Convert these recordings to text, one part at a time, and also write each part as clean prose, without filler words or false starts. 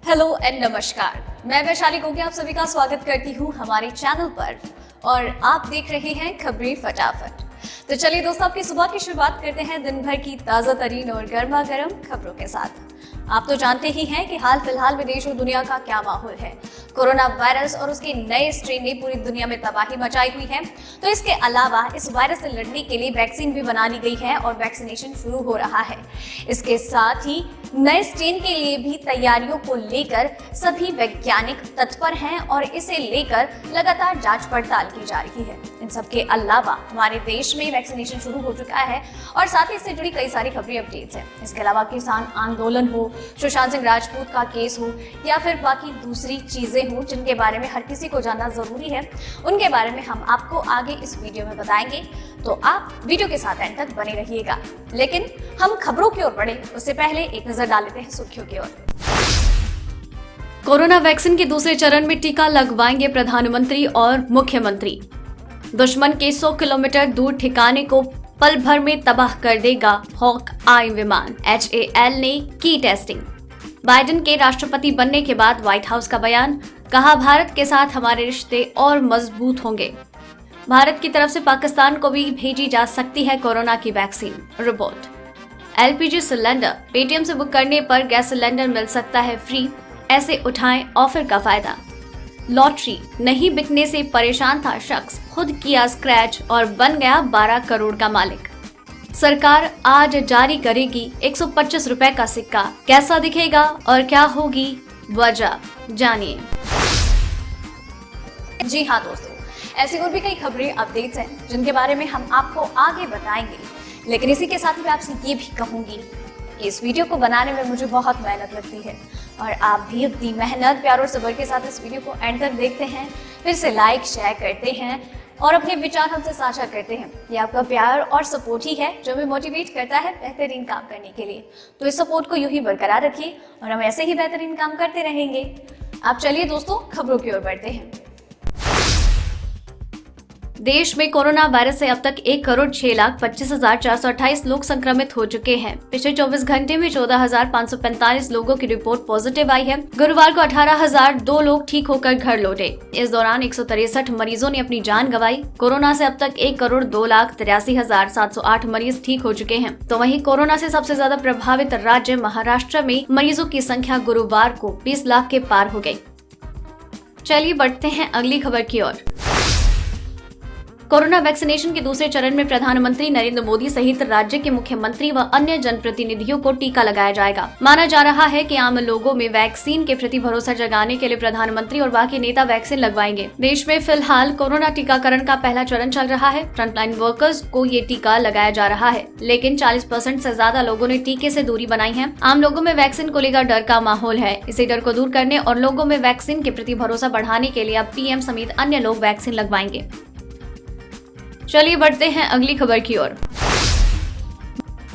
Hello and नमस्कार। मैं वैशाली गोगी आप सभी का स्वागत करती हूँ हमारे चैनल पर और आप देख रहे हैं खबरें फटाफट। तो चलिए दोस्तों, आपकी सुबह की शुरुआत करते हैं दिन भर की ताजा तरीन और गर्मा गर्म खबरों के साथ। आप तो जानते ही हैं कि हाल फिलहाल में देश और दुनिया का क्या माहौल है। कोरोना वायरस और उसके नए स्ट्रेन ने पूरी दुनिया में तबाही मचाई हुई है। तो इसके अलावा इस वायरस से लड़ने के लिए वैक्सीन भी बना ली गई है और वैक्सीनेशन शुरू हो रहा है। इसके साथ ही नए स्ट्रेन के लिए भी तैयारियों को लेकर सभी वैज्ञानिक तत्पर हैं और इसे लेकर लगातार जांच पड़ताल की जा रही है। इन सब के अलावा हमारे देश में वैक्सीनेशन शुरू हो चुका है और साथ ही इससे जुड़ी कई सारी खबरी अपडेट्स हैं। इसके अलावा किसान आंदोलन हो, सुशांत सिंह राजपूत का केस हो या फिर बाकी दूसरी चीजें हो जिनके बारे में हर किसी को जानना जरूरी है, उनके बारे में हम आपको आगे इस वीडियो में बताएंगे। तो आप वीडियो के साथ एंड तक बने रहिएगा। लेकिन हम खबरों की ओर बढ़े उससे पहले एक नजर डाल लेते हैं सुर्खियों की ओर। कोरोना वैक्सीन के दूसरे चरण में टीका लगवाएंगे प्रधानमंत्री और मुख्यमंत्री। दुश्मन के 100 किलोमीटर दूर ठिकाने को पल भर में तबाह कर देगा हॉक आई विमान। HAL ने की टेस्टिंग। बाइडेन के राष्ट्रपति बनने के बाद व्हाइट हाउस का बयान, कहा भारत के साथ हमारे रिश्ते और मजबूत होंगे। भारत की तरफ से पाकिस्तान को भी भेजी जा सकती है कोरोना की vaccine. Report. LPG cylinder Paytm से बुक करने पर गैस सिलेंडर मिल सकता है फ्री, ऐसे उठाएं ऑफर का फायदा। लॉटरी नहीं बिकने से परेशान था शख्स, खुद किया स्क्रैच और बन गया 12 करोड़ का मालिक। सरकार आज जारी करेगी 125 रुपए का सिक्का, कैसा दिखेगा और क्या होगी वजह, जानिए। जी हाँ दोस्तों, ऐसी और भी कई खबरें अपडेट्स हैं जिनके बारे में हम आपको आगे बताएंगे। लेकिन इसी के साथ ही मैं आपसे ये भी कहूंगी कि इस वीडियो को बनाने में मुझे बहुत मेहनत लगती है और आप भी उतनी मेहनत, प्यार और सब्र के साथ इस वीडियो को एंड तक देखते हैं, फिर से लाइक शेयर करते हैं और अपने विचार हमसे साझा करते हैं। ये आपका प्यार और सपोर्ट ही है जो हमें मोटिवेट करता है बेहतरीन काम करने के लिए। तो इस सपोर्ट को यूं ही बरकरार रखिए और हम ऐसे ही बेहतरीन काम करते रहेंगे। आप चलिए दोस्तों खबरों की ओर बढ़ते हैं। देश में कोरोना वायरस से अब तक 1,06,25,428 लोग संक्रमित हो चुके हैं। पिछले 24 घंटे में 14,545 लोगों की रिपोर्ट पॉजिटिव आई है। गुरुवार को 18,002 लोग ठीक होकर घर लौटे। इस दौरान 163 मरीजों ने अपनी जान गंवाई। कोरोना से अब तक 1,02,83,708 मरीज ठीक हो चुके हैं। तो वहीं कोरोना से सबसे ज्यादा प्रभावित राज्य महाराष्ट्र में मरीजों की संख्या गुरुवार को 20 लाख के पार हो गयी। चलिए बढ़ते हैं अगली खबर की ओर। कोरोना वैक्सीनेशन के दूसरे चरण में प्रधानमंत्री नरेंद्र मोदी सहित राज्य के मुख्यमंत्री व अन्य जनप्रतिनिधियों को टीका लगाया जाएगा। माना जा रहा है कि आम लोगों में वैक्सीन के प्रति भरोसा जगाने के लिए प्रधानमंत्री और बाकी नेता वैक्सीन लगवाएंगे। देश में फिलहाल कोरोना टीकाकरण का पहला चरण चल रहा है। फ्रंटलाइन वर्कर्स को ये टीका लगाया जा रहा है, लेकिन 40% से ज्यादा लोगों ने टीके से दूरी बनाई है। आम लोगों में वैक्सीन को लेकर डर का माहौल है। इसी डर को दूर करने और लोगों में वैक्सीन के प्रति भरोसा बढ़ाने के लिए अब PM समेत अन्य लोग वैक्सीन लगवाएंगे। चलिए बढ़ते हैं अगली खबर की ओर।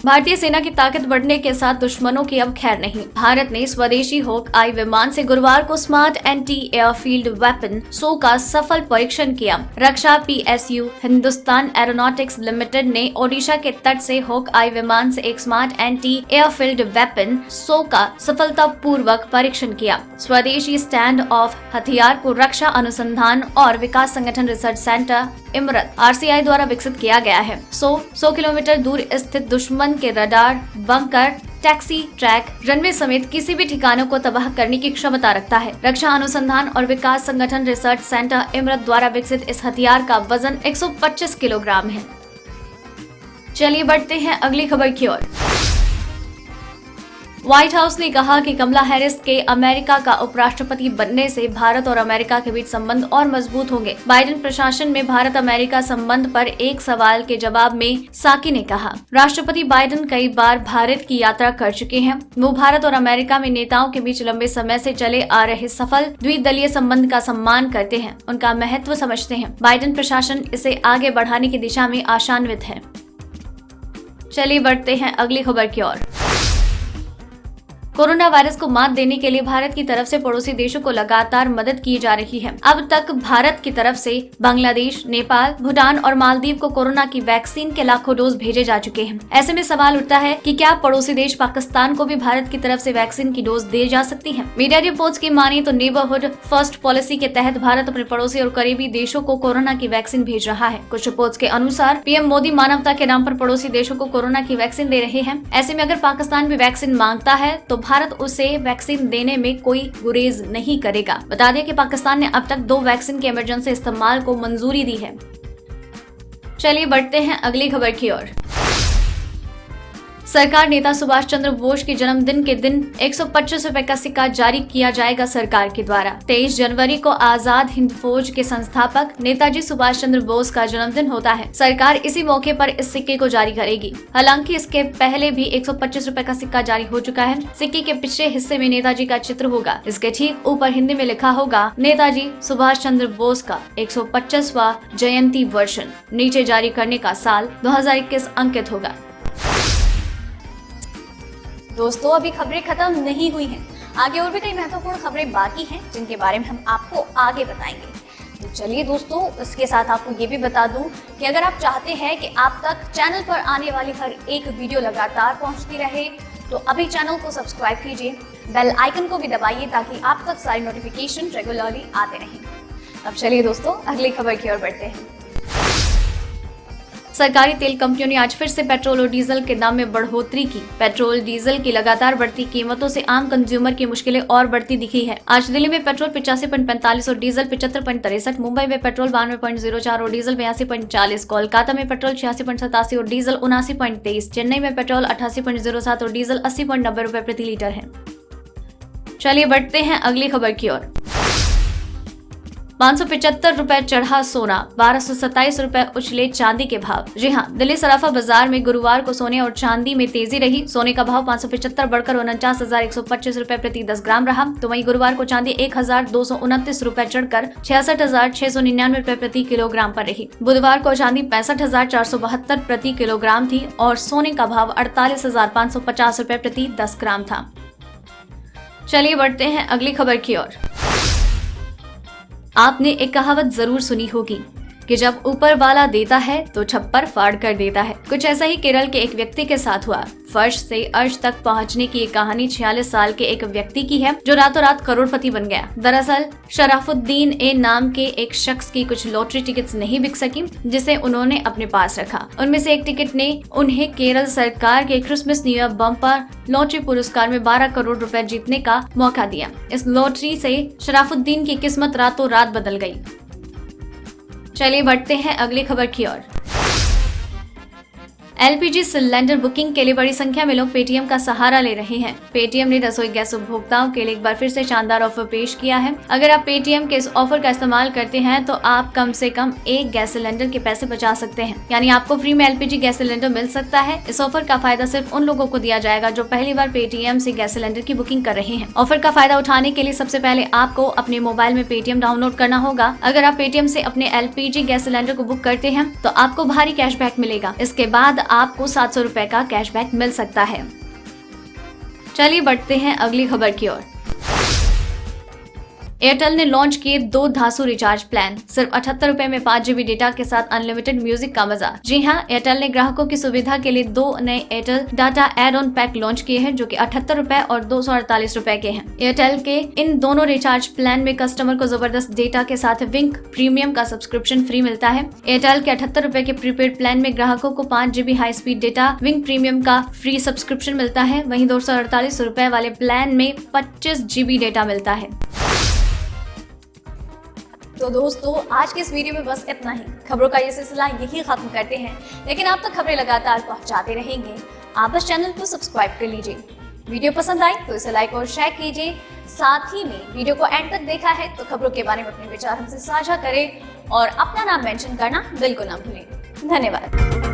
भारतीय सेना की ताकत बढ़ने के साथ दुश्मनों की अब खैर नहीं। भारत ने स्वदेशी हॉक आई विमान से गुरुवार को smart anti airfield weapon SO का सफल परीक्षण किया। रक्षा PSU हिंदुस्तान एरोनॉटिक्स लिमिटेड ने ओडिशा के तट से हॉक आई विमान से एक smart anti airfield weapon SO का सफलतापूर्वक परीक्षण किया। स्वदेशी स्टैंड ऑफ हथियार को रक्षा अनुसंधान और विकास संगठन रिसर्च सेंटर इमरत RCI द्वारा विकसित किया गया है। 100 किलोमीटर दूर स्थित दुश्मन के radar, bunker, taxi, track, runway समेत किसी भी ठिकानों को तबाह करने की क्षमता रखता है। रक्षा अनुसंधान और विकास संगठन रिसर्च सेंटर इमरत द्वारा विकसित इस हथियार का वजन 125 किलोग्राम है। चलिए बढ़ते हैं अगली खबर की ओर। व्हाइट हाउस ने कहा कि कमला हैरिस के अमेरिका का उपराष्ट्रपति बनने से भारत और अमेरिका के बीच संबंध और मजबूत होंगे। बाइडेन प्रशासन में भारत अमेरिका संबंध पर एक सवाल के जवाब में साकी ने कहा, राष्ट्रपति बाइडेन कई बार भारत की यात्रा कर चुके हैं। वो भारत और अमेरिका में नेताओं के बीच लंबे समय से चले आ रहे सफल द्विदलीय संबंध का सम्मान करते हैं, उनका महत्व समझते हैं। बाइडेन प्रशासन इसे आगे बढ़ाने की दिशा में आशान्वित है। चलिए बढ़ते हैं अगली खबर की ओर। कोरोना वायरस को मात देने के लिए भारत की तरफ से पड़ोसी देशों को लगातार मदद की जा रही है। अब तक भारत की तरफ से बांग्लादेश, नेपाल, भूटान और मालदीव को कोरोना की वैक्सीन के लाखों डोज भेजे जा चुके हैं। ऐसे में सवाल उठता है कि क्या पड़ोसी देश पाकिस्तान को भी भारत की तरफ से वैक्सीन की डोज दे जा सकती है। मीडिया रिपोर्ट्स की माने तो नेबरहुड फर्स्ट पॉलिसी के तहत भारत अपने पड़ोसी और करीबी देशों को कोरोना की वैक्सीन भेज रहा है। कुछ रिपोर्ट्स के अनुसार पीएम मोदी मानवता के नाम पर पड़ोसी देशों को कोरोना की वैक्सीन दे रहे हैं। ऐसे में अगर पाकिस्तान भी वैक्सीन मांगता है तो भारत उसे वैक्सीन देने में कोई गुरेज नहीं करेगा। बता दें कि पाकिस्तान ने अब तक 2 वैक्सीन के इमरजेंसी इस्तेमाल को मंजूरी दी है। चलिए बढ़ते हैं अगली खबर की ओर। सरकार नेता सुभाष चंद्र बोस के जन्मदिन के दिन 125 रुपए का सिक्का जारी किया जाएगा सरकार के द्वारा। 23 जनवरी को आजाद हिंद फौज के संस्थापक नेताजी सुभाष चंद्र बोस का जन्मदिन होता है। सरकार इसी मौके पर इस सिक्के को जारी करेगी। हालांकि इसके पहले भी 125 रुपए का सिक्का जारी हो चुका है। सिक्के के पिछले हिस्से में नेताजी का चित्र होगा। इसके ठीक ऊपर हिंदी में लिखा होगा नेताजी सुभाष चंद्र बोस का 125वां जयंती वर्षन। नीचे जारी करने का साल 2021 अंकित होगा। दोस्तों, अभी खबरें खत्म नहीं हुई हैं। आगे और भी कई महत्वपूर्ण खबरें बाकी हैं जिनके बारे में हम आपको आगे बताएंगे। तो चलिए दोस्तों, इसके साथ आपको ये भी बता दूं कि अगर आप चाहते हैं कि आप तक चैनल पर आने वाली हर एक वीडियो लगातार पहुंचती रहे तो अभी चैनल को सब्सक्राइब कीजिए, बेल आइकन को भी दबाइए ताकि आप तक सारी नोटिफिकेशन रेगुलरली आते रहें। अब चलिए दोस्तों, अगली खबर की ओर बढ़ते हैं। सरकारी तेल कंपनियों ने आज फिर से पेट्रोल और डीजल के दाम में बढ़ोतरी की। पेट्रोल डीजल की लगातार बढ़ती कीमतों से आम कंज्यूमर की मुश्किलें और बढ़ती दिखी है। आज दिल्ली में पेट्रोल 85.45 और डीजल 75.63, मुंबई में पेट्रोल 92.04 और डीजल 82.40, कोलकाता में पेट्रोल 86.87 और डीजल 79.23, चेन्नई में पेट्रोल 88.07 और डीजल 80.90 रुपए प्रति लीटर है। चलिए बढ़ते हैं अगली खबर की ओर। 575 रुपए चढ़ा सोना, 1227 रुपए उछले चांदी के भाव। जी हां, दिल्ली सराफा बाजार में गुरुवार को सोने और चांदी में तेजी रही। सोने का भाव 575 बढ़कर 49,125 रुपए प्रति 10 ग्राम रहा। तो वहीं गुरुवार को चांदी 1,229 रुपए चढ़कर 66,699 रुपए प्रति किलोग्राम पर रही। बुधवार को चांदी 65,472 प्रति किलोग्राम थी और सोने का भाव 48,550 रुपए प्रति 10 ग्राम था। चलिए बढ़ते हैं अगली खबर की ओर। आपने एक कहावत जरूर सुनी होगी कि जब ऊपर वाला देता है तो छप्पर फाड़ कर देता है। कुछ ऐसा ही केरल के एक व्यक्ति के साथ हुआ। फर्श से अर्श तक पहुंचने की ये कहानी 46 साल के एक व्यक्ति की है जो रातों रात करोड़पति बन गया। दरअसल शराफुद्दीन ए नाम के एक शख्स की कुछ लॉटरी टिकट्स नहीं बिक सकी जिसे उन्होंने अपने पास रखा। उनमें से एक टिकट ने उन्हें केरल सरकार के Christmas new year bumper lottery पुरस्कार में 12 करोड़ रुपए जीतने का मौका दिया। इस लॉटरी से शराफुद्दीन की किस्मत रातों रात बदल गई। चलिए बढ़ते हैं अगली खबर की ओर। एलपीजी सिलेंडर बुकिंग के लिए बड़ी संख्या में लोग पेटीएम का सहारा ले रहे हैं। पेटीएम ने रसोई गैस उपभोक्ताओं के लिए एक बार फिर से शानदार ऑफर पेश किया है। अगर आप पेटीएम के इस ऑफर का इस्तेमाल करते हैं तो आप कम से कम एक गैस सिलेंडर के पैसे बचा सकते हैं, यानी आपको फ्री में एलपीजी गैस सिलेंडर मिल सकता है। इस ऑफर का फायदा सिर्फ उन लोगों को दिया जाएगा जो पहली बार पेटीएम से गैस सिलेंडर की बुकिंग कर रहे हैं। ऑफर का फायदा उठाने के लिए सबसे पहले आपको अपने मोबाइल में पेटीएम डाउनलोड करना होगा। अगर आप पेटीएम से अपने एलपीजी गैस सिलेंडर को बुक करते हैं तो आपको भारी कैशबैक मिलेगा। इसके बाद आपको 700 रुपए का कैशबैक मिल सकता है। चलिए बढ़ते हैं अगली खबर की ओर। एयरटेल ने लॉन्च किए 2 धांसू रिचार्ज प्लान। सिर्फ 78 रुपए में 5 GB डेटा के साथ अनलिमिटेड म्यूजिक का मजा। जी हां, एयरटेल ने ग्राहकों की सुविधा के लिए 2 नए Airtel data add on pack launch किए हैं जो कि 78 रुपए और 248 रुपए के हैं। एयरटेल के इन दोनों रिचार्ज प्लान में कस्टमर को जबरदस्त डेटा के साथ विंक प्रीमियम का सब्सक्रिप्शन फ्री मिलता है। एयरटेल के 78 रुपए के प्रीपेड प्लान में ग्राहकों को 5 GB हाई स्पीड डेटा विंक प्रीमियम का फ्री सब्सक्रिप्शन मिलता है। वहीं 248 रुपए वाले प्लान में 25 GB डेटा मिलता है। तो दोस्तों, आज के इस वीडियो में बस इतना ही। खबरों का ये सिलसिला यही खत्म करते हैं, लेकिन आप तक खबरें लगातार पहुंचाते रहेंगे। आप बस चैनल को सब्सक्राइब कर लीजिए। वीडियो पसंद आई तो इसे लाइक और शेयर कीजिए। साथ ही में वीडियो को एंड तक देखा है तो खबरों के बारे में अपने विचार हमसे साझा करें और अपना नाम मेंशन करना बिल्कुल ना भूलें। धन्यवाद।